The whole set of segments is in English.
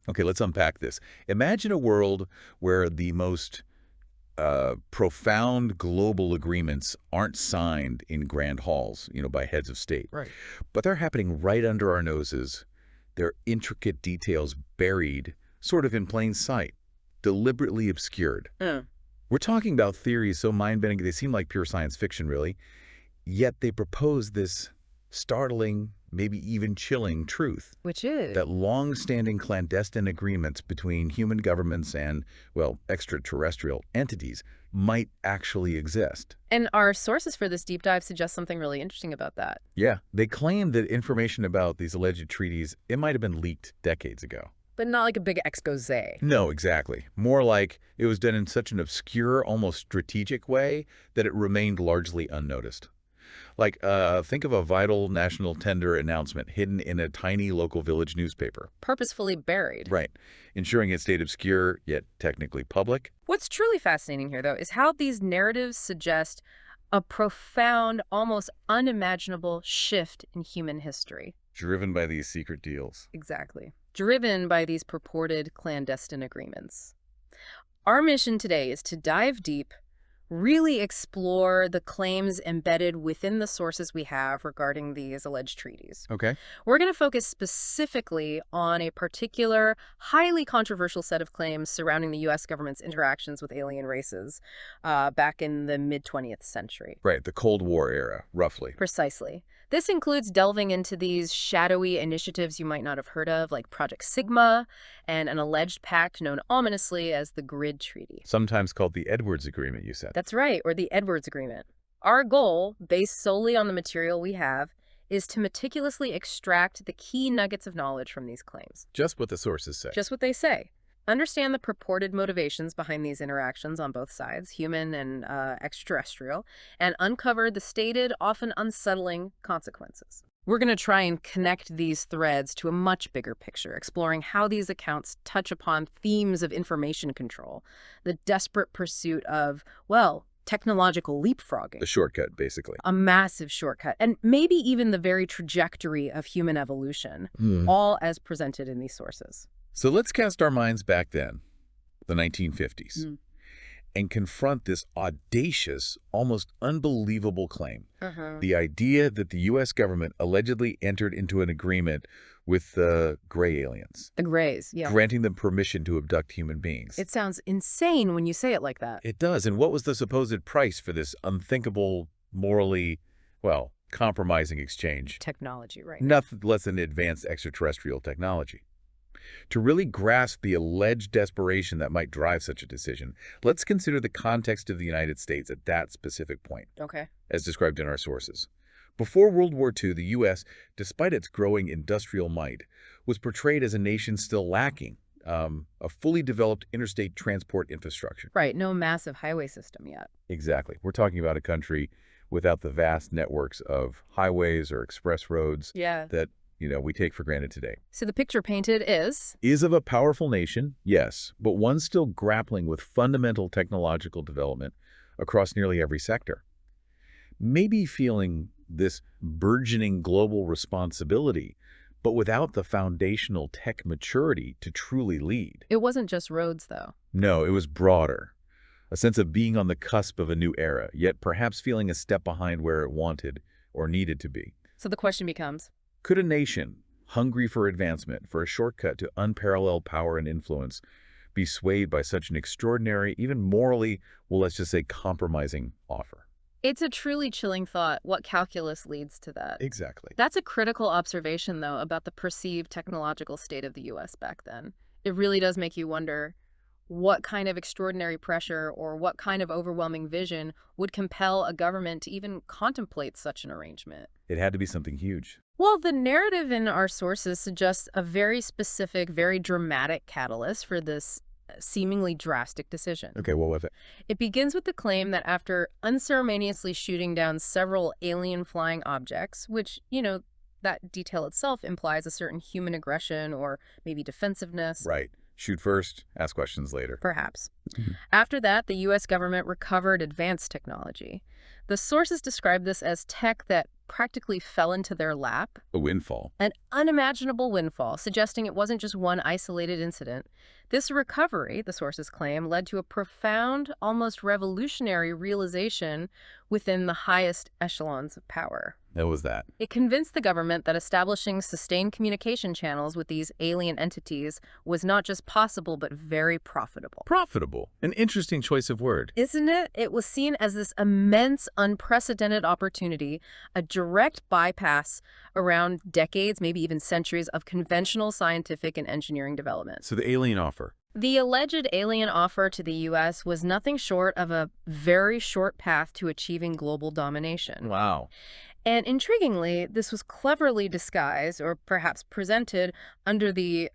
Okay, let's unpack this. Imagine a world where the most profound global agreements aren't signed in grand halls, by heads of state, Right. but they're happening right under our noses. They're intricate details buried, sort of in plain sight, deliberately obscured. Yeah. We're talking about theories so mind-bending they seem like pure science fiction, really, yet they propose this startling, maybe even chilling truth Which is. that long-standing clandestine agreements between human governments and, well, extraterrestrial entities might actually exist. And our sources for this deep dive suggest something really interesting about that. Yeah, they claim that information about these alleged treaties, it might have been leaked decades ago. But not like a big expose. No, exactly. More like it was done in such an obscure, almost strategic way that it remained largely unnoticed. Like, think of a vital national tender announcement hidden in a tiny local village newspaper. Purposefully buried. Right, ensuring it stayed obscure, yet technically public. What's truly fascinating here, though, is how these narratives suggest a profound, almost unimaginable shift in human history. Driven by these secret deals. Exactly. Driven by these purported clandestine agreements. Our mission today is to dive deep, really explore the claims embedded within the sources we have regarding these alleged treaties. Okay. We're going to focus specifically on a particular, highly controversial set of claims surrounding the U.S. government's interactions with alien races back in the mid-20th century. Right, the Cold War era, roughly. Precisely. This includes delving into these shadowy initiatives you might not have heard of, like Project Sigma and an alleged pact known ominously as the Grid Treaty. Sometimes called the Edwards Agreement, you said. That's right, or the Edwards Agreement. Our goal, based solely on the material we have, is to meticulously extract the key nuggets of knowledge from these claims. Just what the sources say. Just what they say. Understand the purported motivations behind these interactions on both sides, human and extraterrestrial, and uncover the stated, often unsettling consequences. We're going to try and connect these threads to a much bigger picture, exploring how these accounts touch upon themes of information control, the desperate pursuit of, well, technological leapfrogging. The shortcut, basically. A massive shortcut, and maybe even the very trajectory of human evolution, all as presented in these sources. So let's cast our minds back then, the 1950s, and confront this audacious, almost unbelievable claim. The idea that the U.S. government allegedly entered into an agreement with the gray aliens. The Greys, yeah. Granting them permission to abduct human beings. It sounds insane when you say it like that. It does. And what was the supposed price for this unthinkable, morally, well, compromising exchange? Technology, right. Nothing less than advanced extraterrestrial technology. To really grasp the alleged desperation that might drive such a decision, let's consider the context of the United States at that specific point, Okay. as described in our sources. Before World War II, the U.S., despite its growing industrial might, was portrayed as a nation still lacking a fully developed interstate transport infrastructure. Right, no massive highway system yet. Exactly. We're talking about a country without the vast networks of highways or express roads Yeah. that we take for granted today. So the picture painted is? Is of a powerful nation, yes, but one still grappling with fundamental technological development across nearly every sector. Maybe feeling this burgeoning global responsibility, but without the foundational tech maturity to truly lead. It wasn't just roads, though. No, it was broader. A sense of being on the cusp of a new era, yet perhaps feeling a step behind where it wanted or needed to be. So the question becomes, could a nation, hungry for advancement, for a shortcut to unparalleled power and influence, be swayed by such an extraordinary, even morally, well, let's just say compromising offer? it's a truly chilling thought. What calculus leads to that? Exactly. That's a critical observation, though, about the perceived technological state of the U.S. back then. It really does make you wonder what kind of extraordinary pressure or what kind of overwhelming vision would compel a government to even contemplate such an arrangement. It had to be something huge. Well, the narrative in our sources suggests a very specific, very dramatic catalyst for this seemingly drastic decision. Okay, what was it? It begins with the claim that after unceremoniously shooting down several alien flying objects, which, that detail itself implies a certain human aggression or maybe defensiveness. Right. Shoot first, ask questions later. Perhaps. After that, the U.S. government recovered advanced technology. The sources describe this as tech that practically fell into their lap. A windfall. An unimaginable windfall, suggesting it wasn't just one isolated incident. This recovery, the sources claim, led to a profound, almost revolutionary realization within the highest echelons of power. How was that? It convinced the government that establishing sustained communication channels with these alien entities was not just possible, but very profitable. Profitable. An interesting choice of word. Isn't it? It was seen as this immense, unprecedented opportunity, a direct bypass around decades, maybe even centuries, of conventional scientific and engineering development. So the alien offer. The alleged alien offer to the U.S. was nothing short of a very short path to achieving global domination. Wow. And intriguingly, this was cleverly disguised, or perhaps presented, under the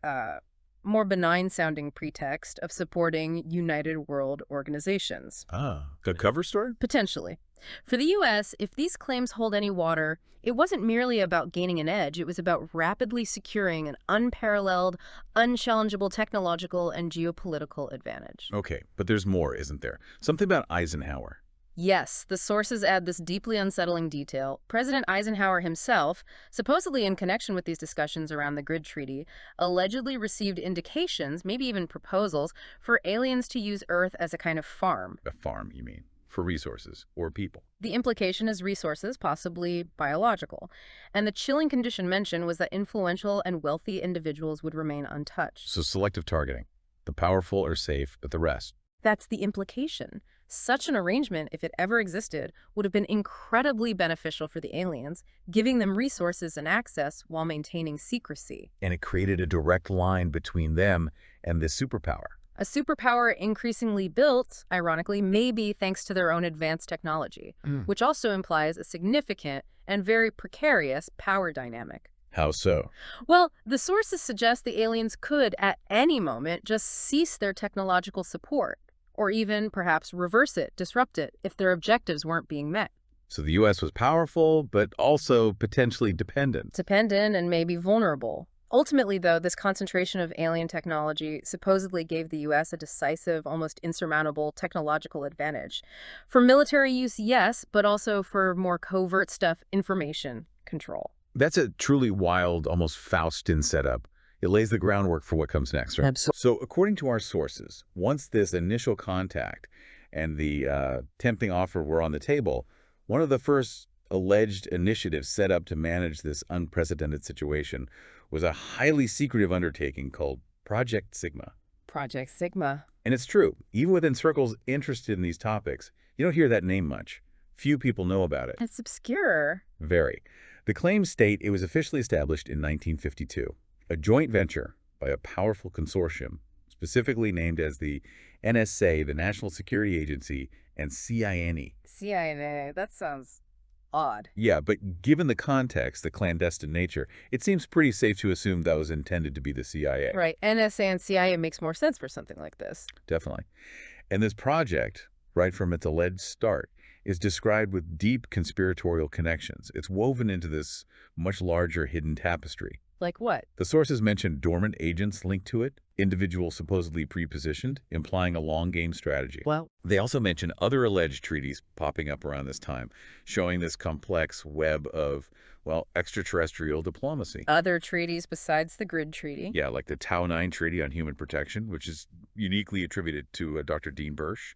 more benign-sounding pretext of supporting United World Organizations. Ah, a cover story? Potentially. For the U.S., if these claims hold any water, it wasn't merely about gaining an edge. It was about rapidly securing an unparalleled, unchallengeable technological and geopolitical advantage. Okay, but there's more, isn't there? Something about Eisenhower. Yes, the sources add this deeply unsettling detail. President Eisenhower himself, supposedly in connection with these discussions around the Grid Treaty, allegedly received indications, maybe even proposals, for aliens to use Earth as a kind of farm. A farm, you mean? For resources or people. The implication is resources, possibly biological. And the chilling condition mentioned was that influential and wealthy individuals would remain untouched. So selective targeting. The powerful are safe, but the rest. That's the implication. Such an arrangement, if it ever existed, would have been incredibly beneficial for the aliens, giving them resources and access while maintaining secrecy. And it created a direct line between them and this superpower. A superpower increasingly built, ironically, maybe thanks to their own advanced technology, which also implies a significant and very precarious power dynamic. How so? Well, the sources suggest the aliens could, at any moment, just cease their technological support, or even, perhaps, reverse it, disrupt it, if their objectives weren't being met. So the U.S. was powerful, but also potentially dependent. Dependent and maybe vulnerable. Ultimately, though, this concentration of alien technology supposedly gave the U.S. a decisive, almost insurmountable technological advantage. For military use, yes, but also for more covert stuff, information control. That's a truly wild, almost Faustian setup. It lays the groundwork for what comes next, right? Absolutely. So according to our sources, once this initial contact and the tempting offer were on the table, one of the first alleged initiatives set up to manage this unprecedented situation was a highly secretive undertaking called Project Sigma. Project Sigma. And it's true, even within circles interested in these topics, you don't hear that name much. Few people know about it. It's obscure. Very. The claims state it was officially established in 1952, a joint venture by a powerful consortium, specifically named as the NSA, the National Security Agency, and CIA. CIA, that sounds odd. Yeah, but given the context, the clandestine nature, it seems pretty safe to assume that was intended to be the CIA. Right, NSA and CIA makes more sense for something like this. Definitely. And this project, right from its alleged start, is described with deep conspiratorial connections. It's woven into this much larger hidden tapestry. Like what? The sources mention dormant agents linked to it, individuals supposedly pre-positioned, implying a long-game strategy. Well, They also mention other alleged treaties popping up around this time, showing this complex web of, well, extraterrestrial diplomacy. other treaties besides the Grid Treaty. Yeah, like the Tau 9 Treaty on Human Protection, which is uniquely attributed to Dr. Dean Bursch.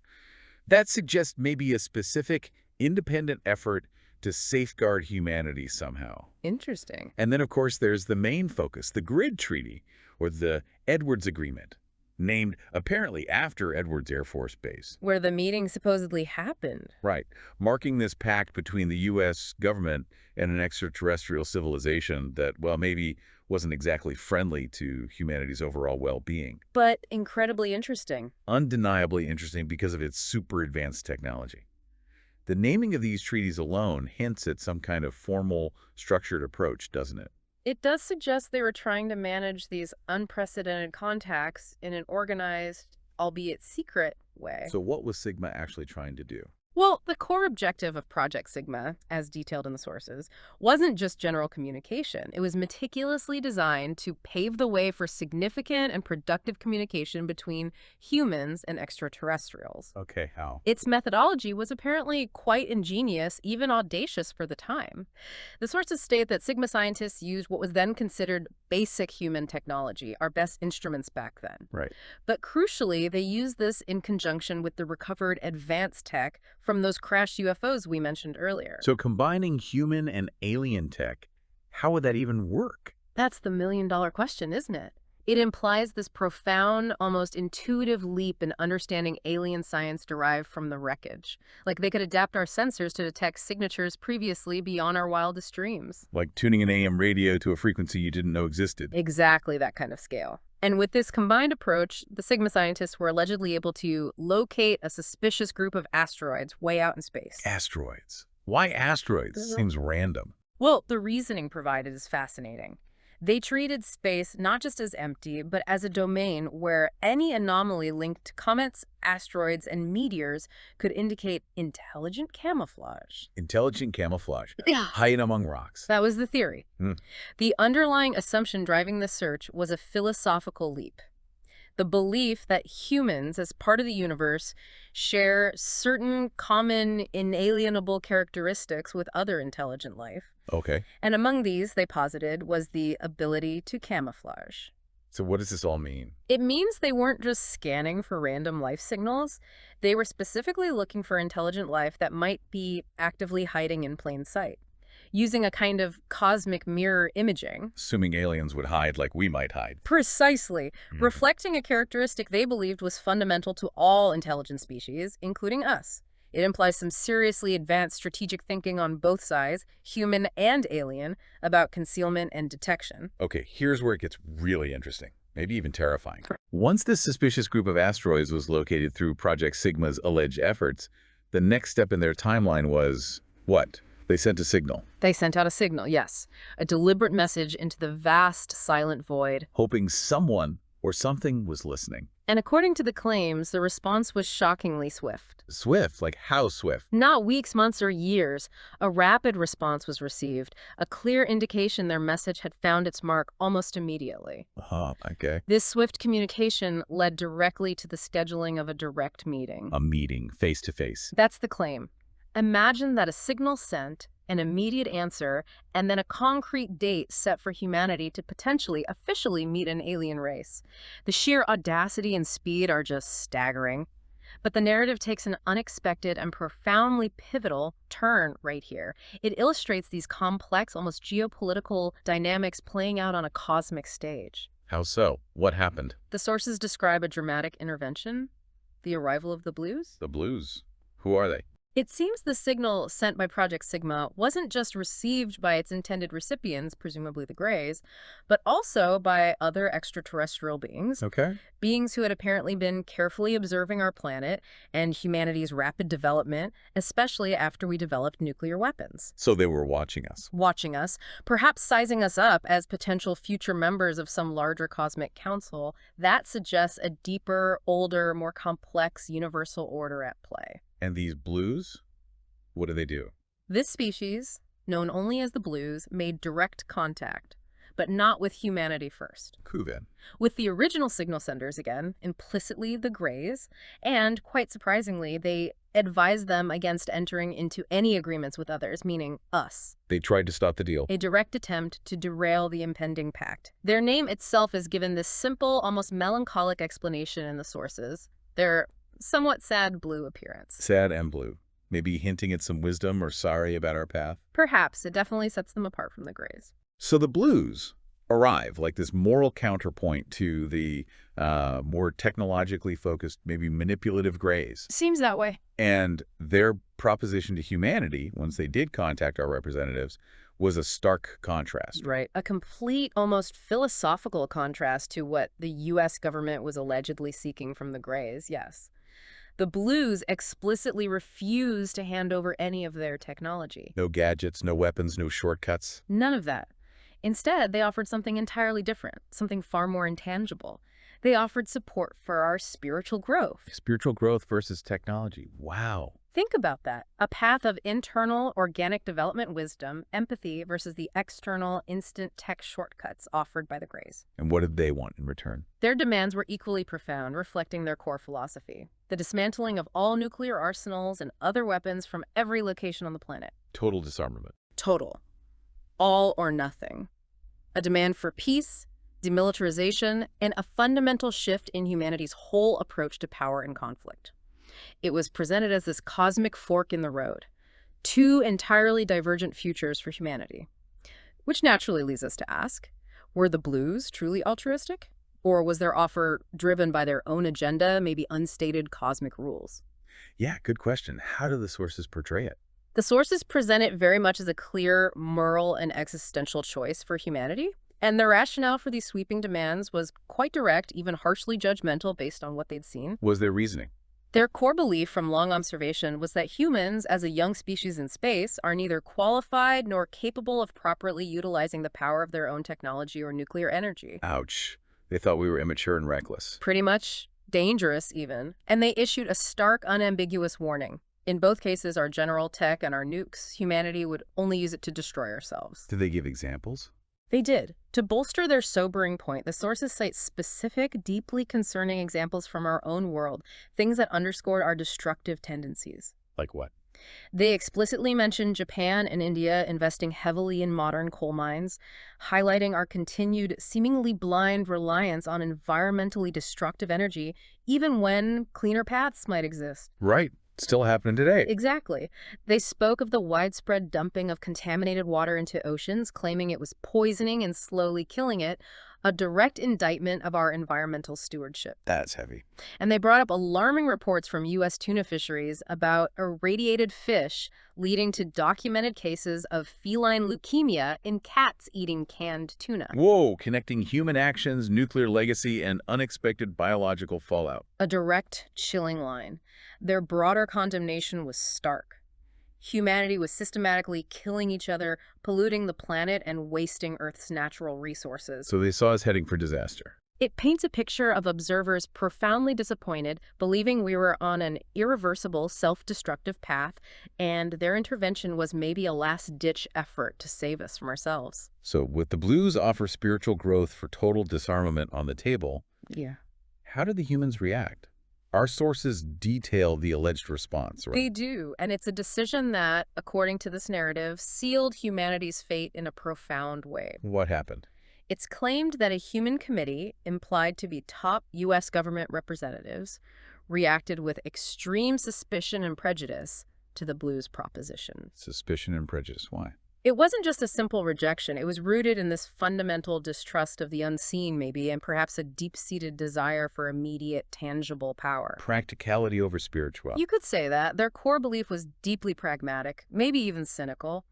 That suggests maybe a specific, independent effort to safeguard humanity somehow. Interesting. And then, of course, there's the main focus, the Grid Treaty, or the Edwards Agreement, named apparently after Edwards Air Force Base. Where the meeting supposedly happened. Right, marking this pact between the U.S. government and an extraterrestrial civilization that, well, maybe wasn't exactly friendly to humanity's overall well-being. But incredibly interesting. Undeniably interesting because of its super advanced technology. The naming of these treaties alone hints at some kind of formal, structured approach, doesn't it? It does suggest they were trying to manage these unprecedented contacts in an organized, albeit secret, way. So what was Sigma actually trying to do? Well, the core objective of Project Sigma, as detailed in the sources, wasn't just general communication. It was meticulously designed to pave the way for significant and productive communication between humans and extraterrestrials. Okay, how? Its methodology was apparently quite ingenious, even audacious for the time. The sources state that Sigma scientists used what was then considered basic human technology, our best instruments back then. Right. But crucially, they used this in conjunction with the recovered advanced tech from those crashed UFOs we mentioned earlier. So combining human and alien tech, how would that even work? That's the million-dollar question, isn't it? It implies this profound, almost intuitive leap in understanding alien science derived from the wreckage. Like they could adapt our sensors to detect signatures previously beyond our wildest dreams. Like tuning an AM radio to a frequency you didn't know existed. Exactly that kind of scale. And with this combined approach, the Sigma scientists were allegedly able to locate a suspicious group of asteroids way out in space. Asteroids. Why asteroids? Seems random. Well, the reasoning provided is fascinating. They treated space not just as empty, but as a domain where any anomaly linked to comets, asteroids, and meteors could indicate intelligent camouflage. Intelligent camouflage. Yeah. Hide among rocks. That was the theory. Hmm. The underlying assumption driving this search was a philosophical leap. The belief that humans, as part of the universe, share certain common, inalienable characteristics with other intelligent life. Okay. And among these, they posited, was the ability to camouflage. So what does this all mean? It means they weren't just scanning for random life signals. They were specifically looking for intelligent life that might be actively hiding in plain sight, using a kind of cosmic mirror imaging. Assuming aliens would hide like we might hide. Precisely, reflecting a characteristic they believed was fundamental to all intelligent species, including us. It implies some seriously advanced strategic thinking on both sides, human and alien, about concealment and detection. Okay, here's where it gets really interesting, maybe even terrifying. Once this suspicious group of asteroids was located through Project Sigma's alleged efforts, the next step in their timeline was what? They sent a signal. They sent out a signal, yes. A deliberate message into the vast, silent void. Hoping someone or something was listening. And according to the claims, the response was shockingly swift. Swift? Like how swift? Not weeks, months, or years. A rapid response was received, a clear indication their message had found its mark almost immediately. Okay. This swift communication led directly to the scheduling of a direct meeting. A meeting, face to face. That's the claim. Imagine that a signal sent, an immediate answer, and then a concrete date set for humanity to potentially officially meet an alien race. The sheer audacity and speed are just staggering. But the narrative takes an unexpected and profoundly pivotal turn right here. It illustrates these complex, almost geopolitical dynamics playing out on a cosmic stage. How so? What happened? The sources describe a dramatic intervention, the arrival of the Blues. The Blues. Who are they? It seems the signal sent by Project Sigma wasn't just received by its intended recipients, presumably the Greys, but also by other extraterrestrial beings. Okay. Beings who had apparently been carefully observing our planet and humanity's rapid development, especially after we developed nuclear weapons. So they were watching us. Watching us, perhaps sizing us up as potential future members of some larger cosmic council. That suggests a deeper, older, more complex universal order at play. And these Blues? What do they do? This species, known only as the Blues, made direct contact, but not with humanity first. Who then? With the original signal senders again, implicitly the Greys, and, quite surprisingly, they advised them against entering into any agreements with others, meaning us. They tried to stop the deal. A direct attempt to derail the impending pact. Their name itself is given this simple, almost melancholic explanation in the sources. Their somewhat sad blue appearance. Sad and blue. Maybe hinting at some wisdom or sorry about our path. Perhaps. It definitely sets them apart from the Greys. So the Blues arrive like this moral counterpoint to the more technologically focused, maybe manipulative Greys. Seems that way. And their proposition to humanity, once they did contact our representatives, was a stark contrast. Right. A complete, almost philosophical contrast to what the U.S. government was allegedly seeking from the Greys, yes. The Blues explicitly refused to hand over any of their technology. No gadgets, no weapons, no shortcuts. None of that. Instead, they offered something entirely different, something far more intangible. They offered support for our spiritual growth. Spiritual growth versus technology. Wow. Think about that. A path of internal organic development wisdom, empathy versus the external instant tech shortcuts offered by the Greys. And what did they want in return? Their demands were equally profound, reflecting their core philosophy: the dismantling of all nuclear arsenals and other weapons from every location on the planet. Total disarmament. Total. All or nothing. A demand for peace, demilitarization, and a fundamental shift in humanity's whole approach to power and conflict. It was presented as this cosmic fork in the road, two entirely divergent futures for humanity. Which naturally leads us to ask, were the Blues truly altruistic? Or was their offer driven by their own agenda, maybe unstated cosmic rules? Yeah, good question. How do the sources portray it? The sources present it very much as a clear moral and existential choice for humanity, and their rationale for these sweeping demands was quite direct, even harshly judgmental based on what they'd seen. Was their reasoning? Their core belief from long observation was that humans, as a young species in space, are neither qualified nor capable of properly utilizing the power of their own technology or nuclear energy. Ouch. They thought we were immature and reckless. Pretty much dangerous, even. And they issued a stark, unambiguous warning. In both cases, our general tech and our nukes, humanity would only use it to destroy ourselves. Did they give examples? They did. To bolster their sobering point, the sources cite specific, deeply concerning examples from our own world, things that underscored our destructive tendencies. Like what? They explicitly mention Japan and India investing heavily in modern coal mines, highlighting our continued, seemingly blind reliance on environmentally destructive energy, even when cleaner paths might exist. Right. Still happening today. Exactly. They spoke of the widespread dumping of contaminated water into oceans, claiming it was poisoning and slowly killing it, a direct indictment of our environmental stewardship. That's heavy. And they brought up alarming reports from U.S. tuna fisheries about irradiated fish, leading to documented cases of feline leukemia in cats eating canned tuna. Whoa, connecting human actions, nuclear legacy, and unexpected biological fallout. A direct, chilling line. Their broader condemnation was stark. Humanity was systematically killing each other, polluting the planet, and wasting Earth's natural resources. So they saw us heading for disaster. It paints a picture of observers profoundly disappointed, believing we were on an irreversible, self-destructive path, and their intervention was maybe a last-ditch effort to save us from ourselves. So with the Blues offer spiritual growth for total disarmament on the table, Yeah. how did the humans react? Our sources detail the alleged response, right? They do, and it's a decision that, according to this narrative, sealed humanity's fate in a profound way. What happened? It's claimed that a human committee, implied to be top U.S. government representatives, reacted with extreme suspicion and prejudice to the Blues proposition. Suspicion and prejudice. Why? It wasn't just a simple rejection. It was rooted in this fundamental distrust of the unseen, maybe, and perhaps a deep-seated desire for immediate, tangible power. Practicality over spirituality. You could say that. Their core belief was deeply pragmatic, maybe even cynical.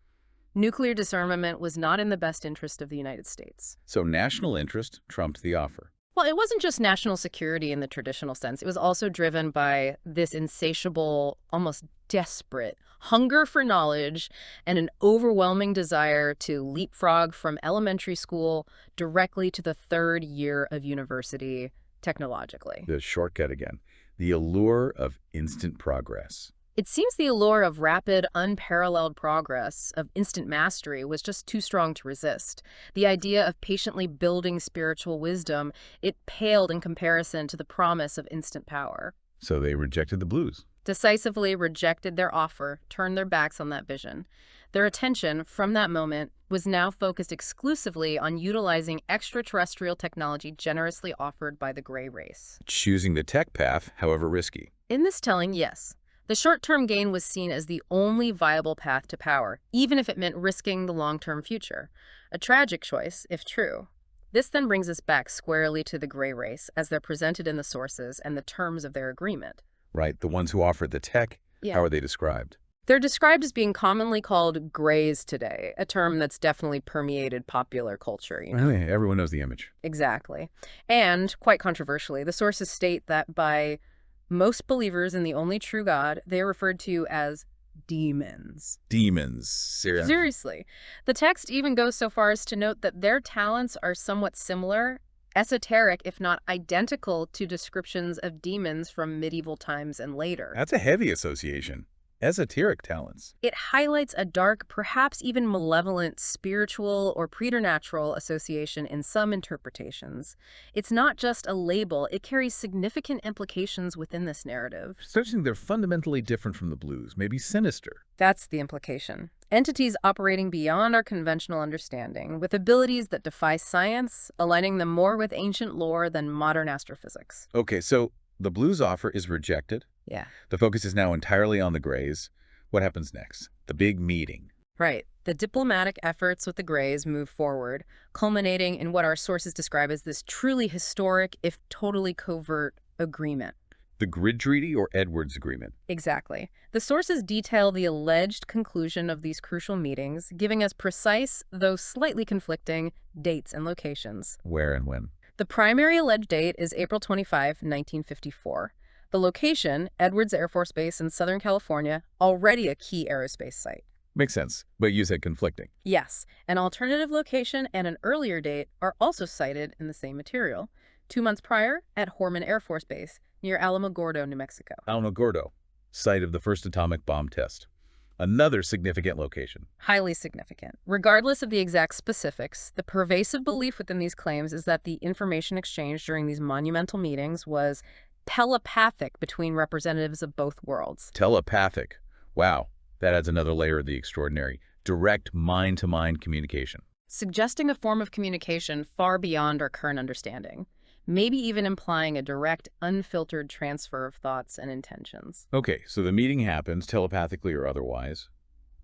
Nuclear disarmament was not in the best interest of the United States. So national interest trumped the offer. Well, it wasn't just national security in the traditional sense. It was also driven by this insatiable, almost desperate hunger for knowledge and an overwhelming desire to leapfrog from elementary school directly to the third year of university technologically. The shortcut again. The allure of instant progress. It seems the allure of rapid, unparalleled progress, of instant mastery, was just too strong to resist. The idea of patiently building spiritual wisdom, it paled in comparison to the promise of instant power. So they rejected the Blues. Decisively rejected their offer, turned their backs on that vision. Their attention, from that moment, was now focused exclusively on utilizing extraterrestrial technology generously offered by the gray race. Choosing the tech path, however risky. In this telling, yes. The short-term gain was seen as the only viable path to power, even if it meant risking the long-term future. A tragic choice, if true. This then brings us back squarely to the gray race, as they're presented in the sources and the terms of their agreement. Right, the ones who offered the tech, how are they described? They're described as being commonly called grays today, a term that's definitely permeated popular culture. Oh, yeah, everyone knows the image. Exactly. And, quite controversially, the sources state that by most believers in the only true God, they are referred to as demons. Demons. Seriously. The text even goes so far as to note that their talents are somewhat similar, esoteric, if not identical to descriptions of demons from medieval times and later. That's a heavy association. Esoteric talents. It highlights a dark, perhaps even malevolent, spiritual or preternatural association in some interpretations. It's not just a label, it carries significant implications within this narrative. Suggesting they're fundamentally different from the blues, maybe sinister. That's the implication. Entities operating beyond our conventional understanding, with abilities that defy science, aligning them more with ancient lore than modern astrophysics. Okay, so the blues offer is rejected. Yeah. The focus is now entirely on the Greys. What happens next? The big meeting. Right. The diplomatic efforts with the Greys move forward, culminating in what our sources describe as this truly historic, if totally covert, agreement. The Grid Treaty or Edwards Agreement? Exactly. The sources detail the alleged conclusion of these crucial meetings, giving us precise, though slightly conflicting, dates and locations. Where and when? The primary alleged date is April 25, 1954. The location, Edwards Air Force Base in Southern California, already a key aerospace site. Makes sense, but you said conflicting. Yes, an alternative location and an earlier date are also cited in the same material. 2 months prior, at Horman Air Force Base, near Alamogordo, New Mexico. Alamogordo, site of the first atomic bomb test. Another significant location. Highly significant. Regardless of the exact specifics, the pervasive belief within these claims is that the information exchanged during these monumental meetings was telepathic between representatives of both worlds. Telepathic. Wow, that adds another layer of the extraordinary. Direct mind-to-mind communication. Suggesting a form of communication far beyond our current understanding. Maybe even implying a direct, unfiltered transfer of thoughts and intentions. Okay, so the meeting happens, telepathically or otherwise.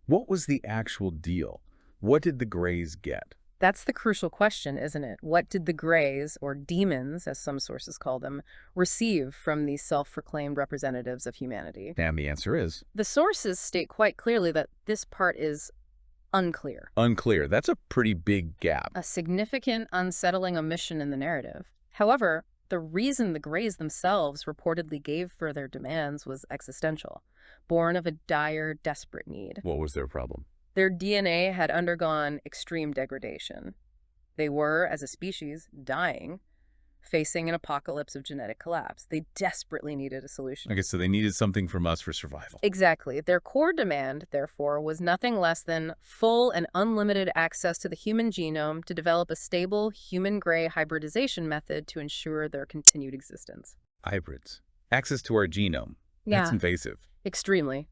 What was the actual deal? What did the Greys get? That's the crucial question, isn't it? What did the Greys, or demons, as some sources call them, receive from these self-proclaimed representatives of humanity? And the answer is? The sources state quite clearly that this part is unclear. Unclear. That's a pretty big gap. A significant, unsettling omission in the narrative. However, the reason the Greys themselves reportedly gave for their demands was existential, born of a dire, desperate need. What was their problem? Their DNA had undergone extreme degradation. They were, as a species, dying, facing an apocalypse of genetic collapse. They desperately needed a solution. Okay, so they needed something from us for survival. Exactly. Their core demand, therefore, was nothing less than full and unlimited access to the human genome to develop a stable human-gray hybridization method to ensure their continued existence. Hybrids. Access to our genome. That's invasive. Extremely.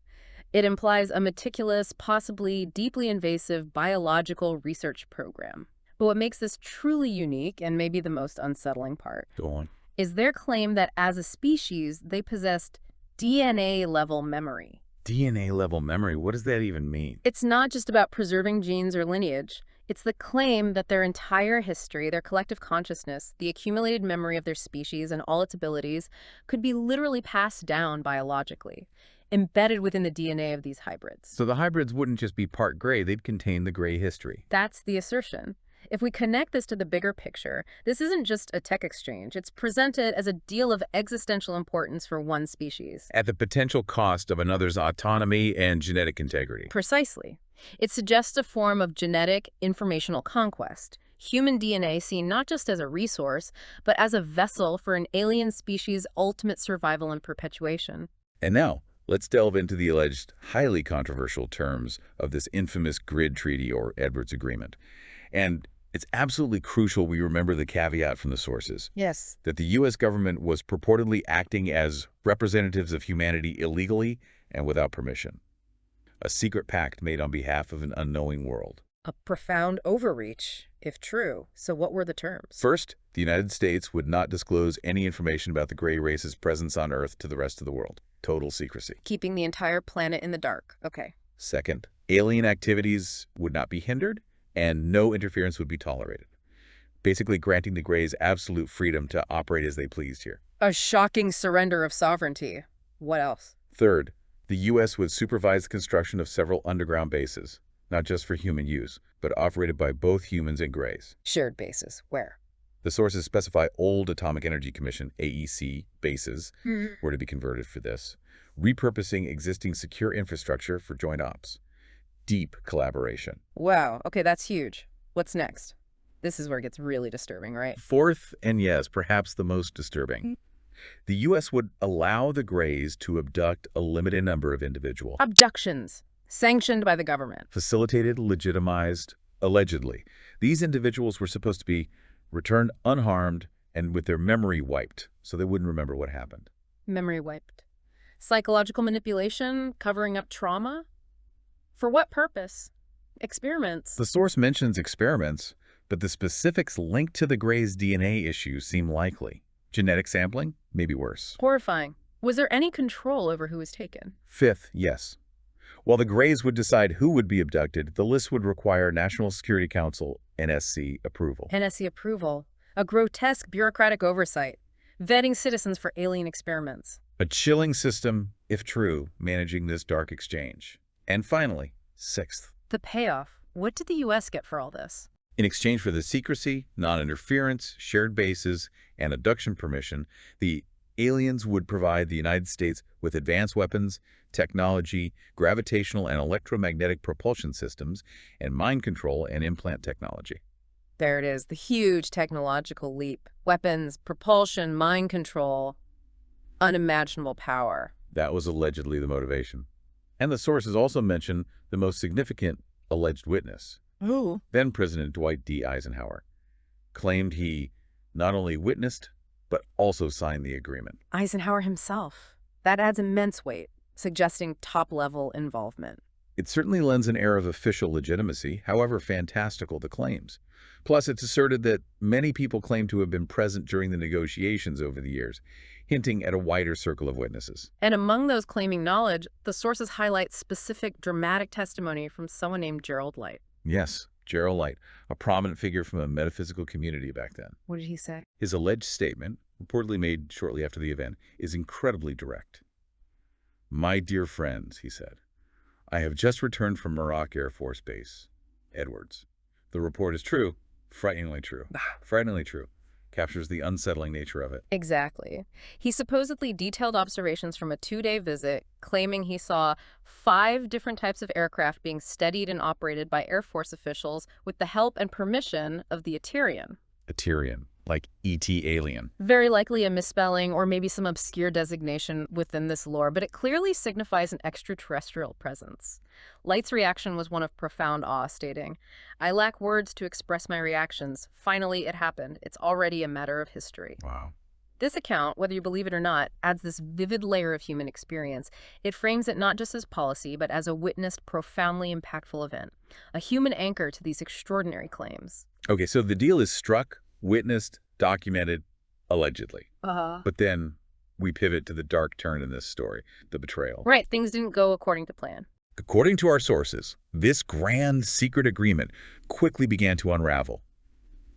It implies a meticulous, possibly deeply invasive biological research program. But what makes this truly unique, and maybe the most unsettling part, Go on. is their claim that as a species, they possessed DNA-level memory. DNA-level memory, what does that even mean? It's not just about preserving genes or lineage. It's the claim that their entire history, their collective consciousness, the accumulated memory of their species and all its abilities could be literally passed down biologically, embedded within the DNA of these hybrids. So the hybrids wouldn't just be part gray, they'd contain the gray history. That's the assertion. If we connect this to the bigger picture, this isn't just a tech exchange. It's presented as a deal of existential importance for one species. At the potential cost of another's autonomy and genetic integrity. Precisely. It suggests a form of genetic informational conquest. Human DNA seen not just as a resource, but as a vessel for an alien species' ultimate survival and perpetuation. And now, let's delve into the alleged highly controversial terms of this infamous Grid Treaty or Edwards Agreement. And it's absolutely crucial we remember the caveat from the sources. Yes. That the U.S. government was purportedly acting as representatives of humanity illegally and without permission. A secret pact made on behalf of an unknowing world. A profound overreach, if true. So what were the terms? First, the United States would not disclose any information about the gray race's presence on Earth to the rest of the world. Total secrecy. Keeping the entire planet in the dark. Okay. Second, alien activities would not be hindered, and no interference would be tolerated, basically granting the Greys absolute freedom to operate as they pleased here. A shocking surrender of sovereignty. What else? Third, the U.S. would supervise the construction of several underground bases, not just for human use, but operated by both humans and Greys. Shared bases. Where? The sources specify old Atomic Energy Commission, AEC, bases were to be converted for this, repurposing existing secure infrastructure for joint ops. Deep collaboration. Wow. Okay, that's huge. What's next? This is where it gets really disturbing, right? Fourth, and yes, perhaps the most disturbing, the U.S. would allow the Greys to abduct a limited number of individuals. Abductions, sanctioned by the government. Facilitated, legitimized, allegedly. These individuals were supposed to be returned unharmed and with their memory wiped, so they wouldn't remember what happened. Memory wiped. Psychological manipulation, covering up trauma? For what purpose? Experiments. The source mentions experiments, but the specifics linked to the Greys' DNA issues seem likely. Genetic sampling? Maybe worse. Horrifying. Was there any control over who was taken? Fifth, yes. While the Greys would decide who would be abducted, the list would require National Security Council, NSC, approval. NSC approval. A grotesque bureaucratic oversight. Vetting citizens for alien experiments. A chilling system, if true, managing this dark exchange. And finally, sixth. The payoff. What did the U.S. get for all this? In exchange for the secrecy, non-interference, shared bases, and abduction permission, the aliens would provide the United States with advanced weapons, technology, gravitational and electromagnetic propulsion systems, and mind control and implant technology. There it is, the huge technological leap. Weapons, propulsion, mind control, unimaginable power. That was allegedly the motivation. And the sources also mention the most significant alleged witness. Who? Then President Dwight D. Eisenhower claimed he not only witnessed, but also signed the agreement. Eisenhower himself. That adds immense weight, suggesting top-level involvement. It certainly lends an air of official legitimacy, however fantastical the claims. Plus, it's asserted that many people claim to have been present during the negotiations over the years, hinting at a wider circle of witnesses. And among those claiming knowledge, the sources highlight specific dramatic testimony from someone named Gerald Light. Yes, Gerald Light, a prominent figure from a metaphysical community back then. What did he say? His alleged statement, reportedly made shortly after the event, is incredibly direct. "My dear friends," he said, "I have just returned from Muroc Air Force Base, Edwards. The report is true, frighteningly true. Frighteningly true. Captures the unsettling nature of it." Exactly. He supposedly detailed observations from a 2-day visit, claiming he saw 5 different types of aircraft being studied and operated by Air Force officials with the help and permission of the Eterian. Eterian, like E.T. alien. Very likely a misspelling or maybe some obscure designation within this lore, but it clearly signifies an extraterrestrial presence. Light's reaction was one of profound awe, stating, "I lack words to express my reactions. Finally, it happened. It's already a matter of history." Wow. This account, whether you believe it or not, adds this vivid layer of human experience. It frames it not just as policy, but as a witnessed, profoundly impactful event, a human anchor to these extraordinary claims. Okay, so the deal is struck, witnessed, documented, allegedly. But then we pivot to the dark turn in this story, the betrayal. Right, things didn't go according to plan. According to our sources, this grand secret agreement quickly began to unravel.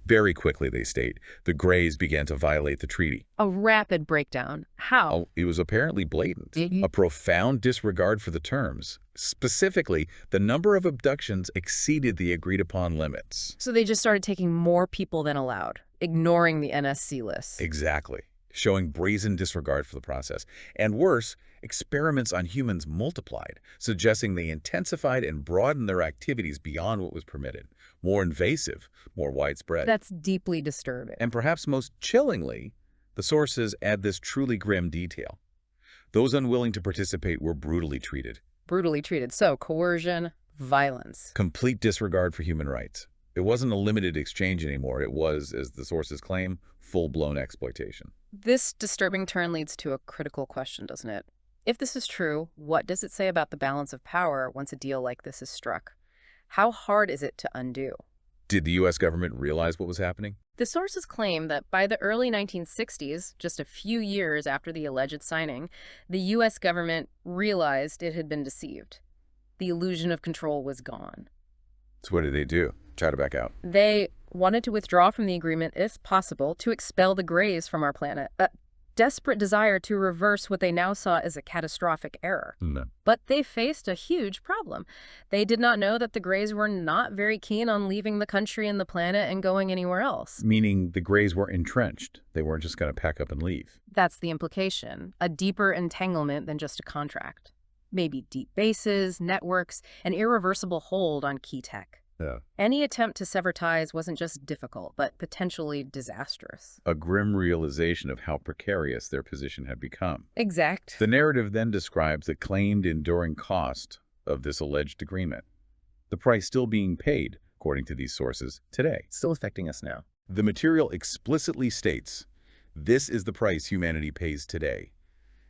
Very quickly, they state, the Greys began to violate the treaty. A rapid breakdown. How? Oh, it was apparently blatant. A profound disregard for the terms. Specifically, the number of abductions exceeded the agreed-upon limits. So they just started taking more people than allowed, ignoring the NSC list. Exactly. Showing brazen disregard for the process. And worse, experiments on humans multiplied, suggesting they intensified and broadened their activities beyond what was permitted. More invasive, more widespread. That's deeply disturbing. And perhaps most chillingly, the sources add this truly grim detail. Those unwilling to participate were brutally treated. Brutally treated. So, coercion, violence. Complete disregard for human rights. It wasn't a limited exchange anymore. It was, as the sources claim, full-blown exploitation. This disturbing turn leads to a critical question, doesn't it? If this is true, what does it say about the balance of power once a deal like this is struck? How hard is it to undo? Did the U.S. government realize what was happening? The sources claim that by the early 1960s, just a few years after the alleged signing, the U.S. government realized it had been deceived. The illusion of control was gone. So what did they do? Try to back out? They wanted to withdraw from the agreement, if possible, to expel the Greys from our planet. A desperate desire to reverse what they now saw as a catastrophic error. No. But they faced a huge problem. They did not know that the Greys were not very keen on leaving the country and the planet and going anywhere else. Meaning the Greys were entrenched. They weren't just going to pack up and leave. That's the implication. A deeper entanglement than just a contract. Maybe deep bases, networks, an irreversible hold on key tech. Yeah. Any attempt to sever ties wasn't just difficult, but potentially disastrous. A grim realization of how precarious their position had become. Exact. The narrative then describes the claimed enduring cost of this alleged agreement, the price still being paid, according to these sources, today. Still affecting us now. The material explicitly states, this is the price humanity pays today,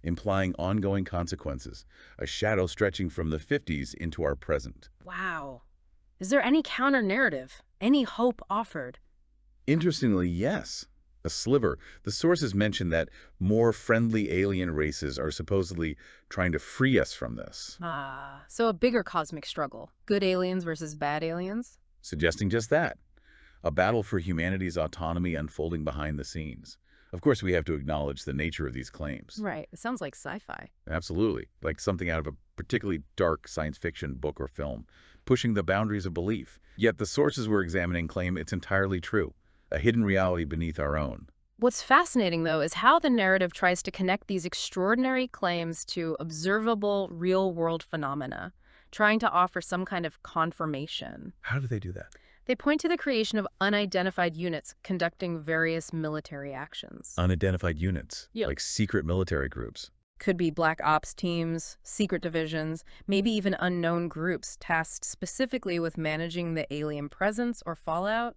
implying ongoing consequences, a shadow stretching from the 50s into our present. Wow. Is there any counter-narrative? Any hope offered? Interestingly, yes. A sliver. The sources mention that more friendly alien races are supposedly trying to free us from this. So a bigger cosmic struggle. Good aliens versus bad aliens? Suggesting just that. A battle for humanity's autonomy unfolding behind the scenes. Of course, we have to acknowledge the nature of these claims. Right. It sounds like sci-fi. Absolutely. Like something out of a particularly dark science fiction book or film, pushing the boundaries of belief. Yet the sources we're examining claim it's entirely true, a hidden reality beneath our own. What's fascinating, though, is how the narrative tries to connect these extraordinary claims to observable, real-world phenomena, trying to offer some kind of confirmation. How do they do that? They point to the creation of unidentified units conducting various military actions. Unidentified units, Yeah. like secret military groups. Could be black ops teams, secret divisions, maybe even unknown groups tasked specifically with managing the alien presence or fallout,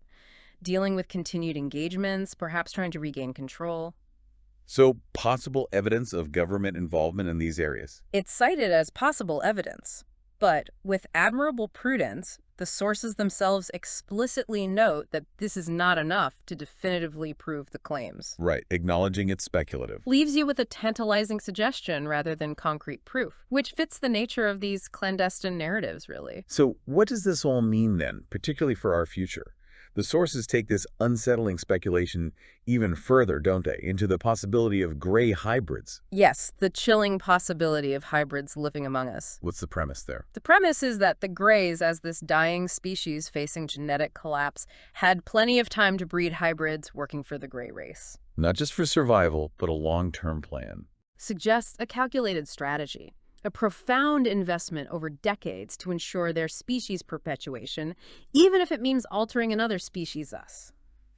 dealing with continued engagements, perhaps trying to regain control. So, possible evidence of government involvement in these areas. It's cited as possible evidence, but with admirable prudence, the sources themselves explicitly note that this is not enough to definitively prove the claims. Right, acknowledging it's speculative. Leaves you with a tantalizing suggestion rather than concrete proof, which fits the nature of these clandestine narratives, really. So, what does this all mean then, particularly for our future? The sources take this unsettling speculation even further, don't they, into the possibility of gray hybrids. Yes, the chilling possibility of hybrids living among us. What's the premise there? The premise is that the Greys, as this dying species facing genetic collapse, had plenty of time to breed hybrids working for the Grey race. Not just for survival, but a long-term plan. Suggests a calculated strategy, a profound investment over decades to ensure their species perpetuation, even if it means altering another species, us.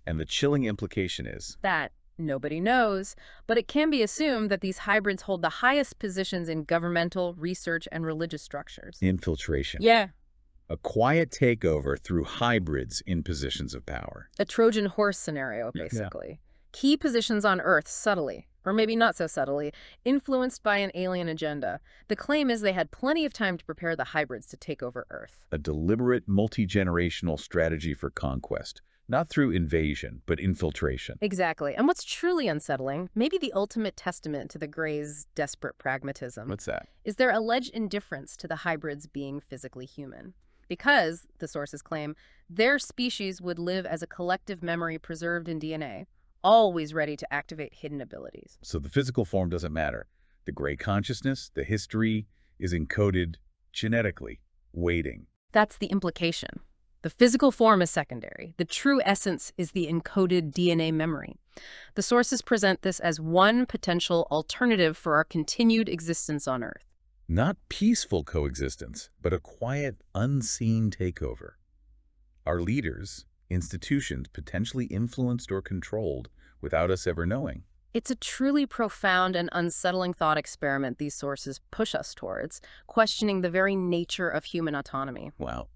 And the chilling implication is That nobody knows, but it can be assumed that these hybrids hold the highest positions in governmental, research, and religious structures. infiltration. Yeah, A quiet takeover through hybrids in positions of power. a Trojan horse scenario, basically. Key positions on Earth subtly, or maybe not so subtly, influenced by an alien agenda. The claim is they had plenty of time to prepare the hybrids to take over Earth. A deliberate, multi-generational strategy for conquest. Not through invasion, but infiltration. Exactly. And what's truly unsettling, maybe the ultimate testament to the Greys' desperate pragmatism, What's that? is their alleged indifference to the hybrids being physically human. Because, the sources claim, their species would live as a collective memory preserved in DNA, always ready to activate hidden abilities. So the physical form doesn't matter. The gray consciousness, the history, is encoded genetically, waiting. That's the implication. The physical form is secondary. The true essence is the encoded DNA memory. The sources present this as one potential alternative for our continued existence on Earth. Not peaceful coexistence, but a quiet, unseen takeover. Our leaders, institutions potentially influenced or controlled without us ever knowing. It's a truly profound and unsettling thought experiment these sources push us towards, questioning the very nature of human autonomy. Wow.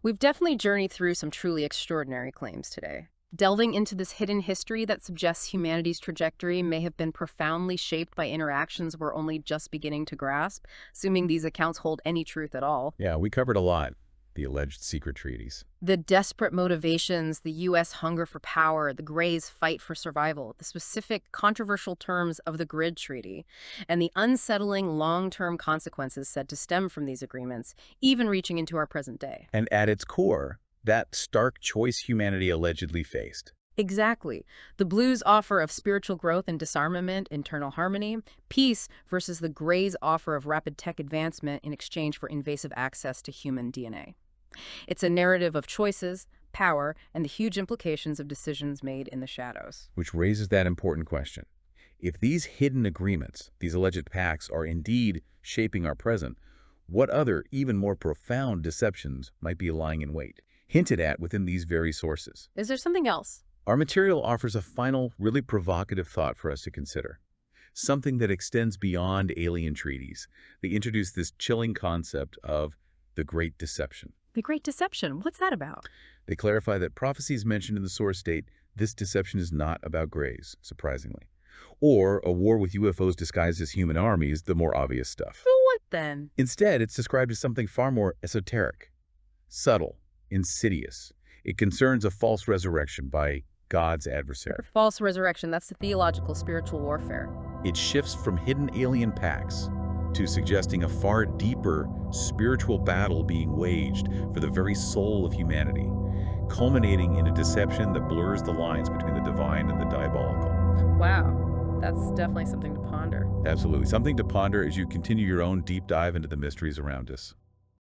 We've definitely journeyed through some truly extraordinary claims today, delving into this hidden history that suggests humanity's trajectory may have been profoundly shaped by interactions we're only just beginning to grasp, assuming these accounts hold any truth at all. Yeah, we covered a lot. The alleged secret treaties. The desperate motivations, the U.S. hunger for power, the Greys' fight for survival, the specific controversial terms of the Grid Treaty, and the unsettling long-term consequences said to stem from these agreements, even reaching into our present day. And at its core, that stark choice humanity allegedly faced. Exactly. The Blues' offer of spiritual growth and disarmament, internal harmony, peace versus the Greys' offer of rapid tech advancement in exchange for invasive access to human DNA. It's a narrative of choices, power, and the huge implications of decisions made in the shadows. Which raises that important question. If these hidden agreements, these alleged pacts, are indeed shaping our present, what other, even more profound deceptions might be lying in wait? hinted at within these very sources. Is there something else? Our material offers a final, really provocative thought for us to consider. Something that extends beyond alien treaties. They introduce this chilling concept of the Great Deception. The Great Deception. What's that about? They clarify that prophecies mentioned in the source state this deception is not about grays, surprisingly. Or a war with UFOs disguised as human armies, the more obvious stuff. What then? Instead, it's described as something far more esoteric, subtle, insidious. It concerns a false resurrection by God's adversary. False resurrection. That's the theological spiritual warfare. It shifts from hidden alien pacts to suggesting a far deeper spiritual battle being waged for the very soul of humanity, culminating in a deception that blurs the lines between the divine and the diabolical. Wow. That's definitely something to ponder. Absolutely. Something to ponder as you continue your own deep dive into the mysteries around us.